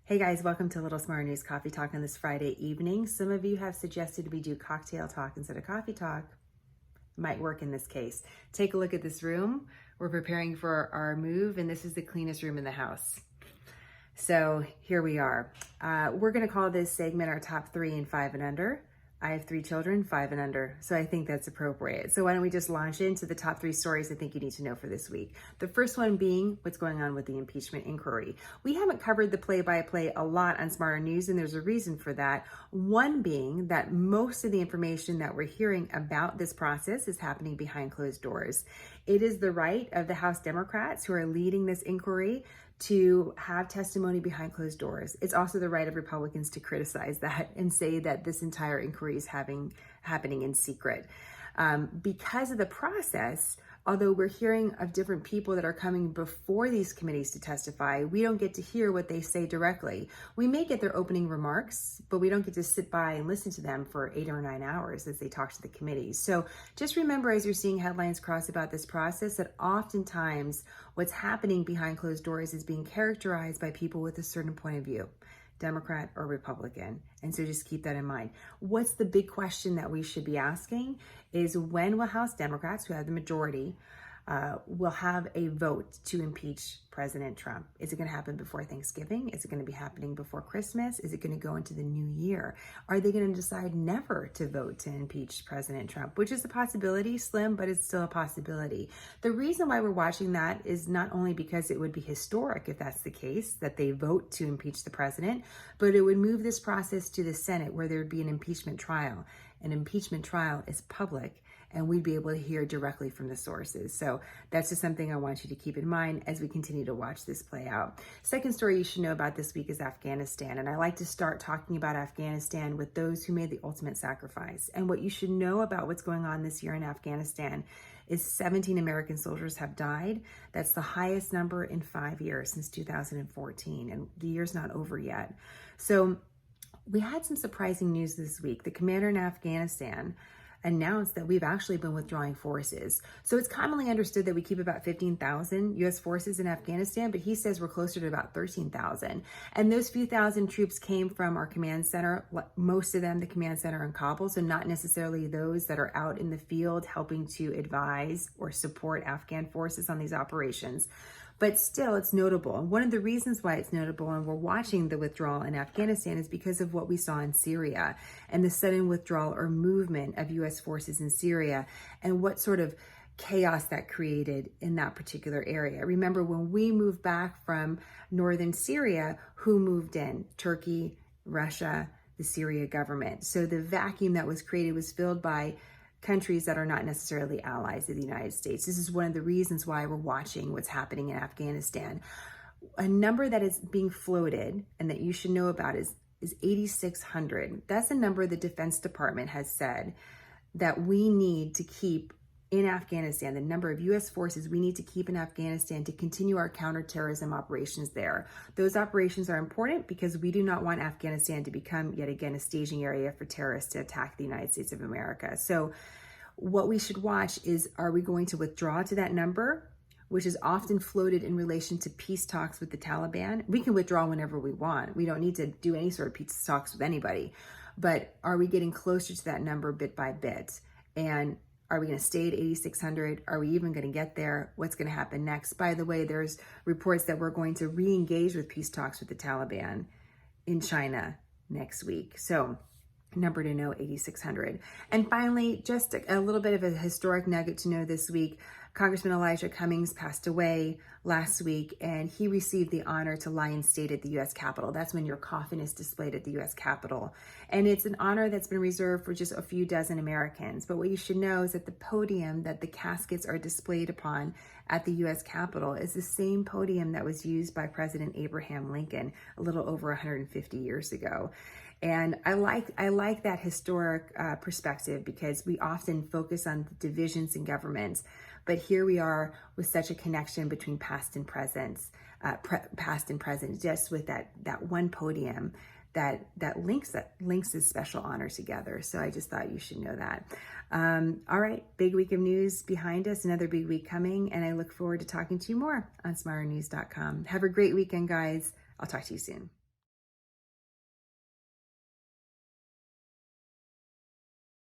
Hey guys, welcome to Little Smarter News Coffee Talk on this Friday evening. Some of you have suggested we do cocktail talk instead of coffee talk. Might work in this case. Take a look at this room. We're preparing for our move, and this is the cleanest room in the house. So here we are. We're going to call this segment our top 3 and 5 and under. I have 3 children, 5 and under, so I think that's appropriate. So why don't we just launch into the top 3 stories I think you need to know for this week. The first one being what's going on with the impeachment inquiry. We haven't covered the play-by-play a lot on Smarter News, and there's a reason for that. One being that most of the information that we're hearing about this process is happening behind closed doors. It is the right of the House Democrats who are leading this inquiry to have testimony behind closed doors. It's also the right of Republicans to criticize that and say that this entire inquiry is happening in secret. Because of the process, although we're hearing of different people that are coming before these committees to testify, we don't get to hear what they say directly. We may get their opening remarks, but we don't get to sit by and listen to them for 8 or 9 hours as they talk to the committees. So just remember, as you're seeing headlines cross about this process, that oftentimes what's happening behind closed doors is being characterized by people with a certain point of view, Democrat or Republican. And so just keep that in mind. What's the big question that we should be asking is, when will House Democrats, who have the majority, will have a vote to impeach President Trump? Is it going to happen before Thanksgiving? Is it going to be happening before Christmas? Is it going to go into the new year? Are they going to decide never to vote to impeach President Trump, which is a possibility, slim, but it's still a possibility. The reason why we're watching that is not only because it would be historic if that's the case, that they vote to impeach the president, but it would move this process to the Senate, where there would be an impeachment trial. An impeachment trial is public, and we'd be able to hear directly from the sources. So that's just something I want you to keep in mind as we continue to watch this play out. Second story you should know about this week is Afghanistan. And I like to start talking about Afghanistan with those who made the ultimate sacrifice. And what you should know about what's going on this year in Afghanistan is 17 American soldiers have died. That's the highest number in 5 years, since 2014. And the year's not over yet. So we had some surprising news this week. The commander in Afghanistan announced that we've actually been withdrawing forces. So it's commonly understood that we keep about 15,000 U.S. forces in Afghanistan, but he says we're closer to about 13,000. And those few thousand troops came from our command center, most of them the command center in Kabul, so not necessarily those that are out in the field helping to advise or support Afghan forces on these operations. But still, it's notable. And one of the reasons why it's notable, and we're watching the withdrawal in Afghanistan, is because of what we saw in Syria and the sudden withdrawal or movement of U.S. forces in Syria, and what sort of chaos that created in that particular area. Remember, when we moved back from northern Syria, who moved in? Turkey, Russia, the Syria government. So the vacuum that was created was filled by countries that are not necessarily allies of the United States. This is one of the reasons why we're watching what's happening in Afghanistan. A number that is being floated and that you should know about is 8,600. That's a number the Defense Department has said that we need to keep in Afghanistan, the number of U.S. forces we need to keep in Afghanistan to continue our counterterrorism operations there. Those operations are important because we do not want Afghanistan to become, yet again, a staging area for terrorists to attack the United States of America. So what we should watch is, are we going to withdraw to that number, which is often floated in relation to peace talks with the Taliban? We can withdraw whenever we want. We don't need to do any sort of peace talks with anybody. But are we getting closer to that number bit by bit? And are we going to stay at 8,600? Are we even going to get there? What's going to happen next? By the way, there's reports that we're going to re-engage with peace talks with the Taliban in China next week. So number to know, 8,600. And finally, just a little bit of a historic nugget to know this week. Congressman Elijah Cummings passed away last week, and he received the honor to lie in state at the U.S. Capitol. That's when your coffin is displayed at the U.S. Capitol. And it's an honor that's been reserved for just a few dozen Americans. But what you should know is that the podium that the caskets are displayed upon at the U.S. Capitol is the same podium that was used by President Abraham Lincoln a little over 150 years ago. And I like that historic perspective, because we often focus on the divisions in government, but here we are with such a connection between past and present, just with that one podium that links this special honor together. So I just thought you should know that. All right, big week of news behind us, another big week coming, and I look forward to talking to you more on smarternews.com. Have a great weekend, guys. I'll talk to you soon.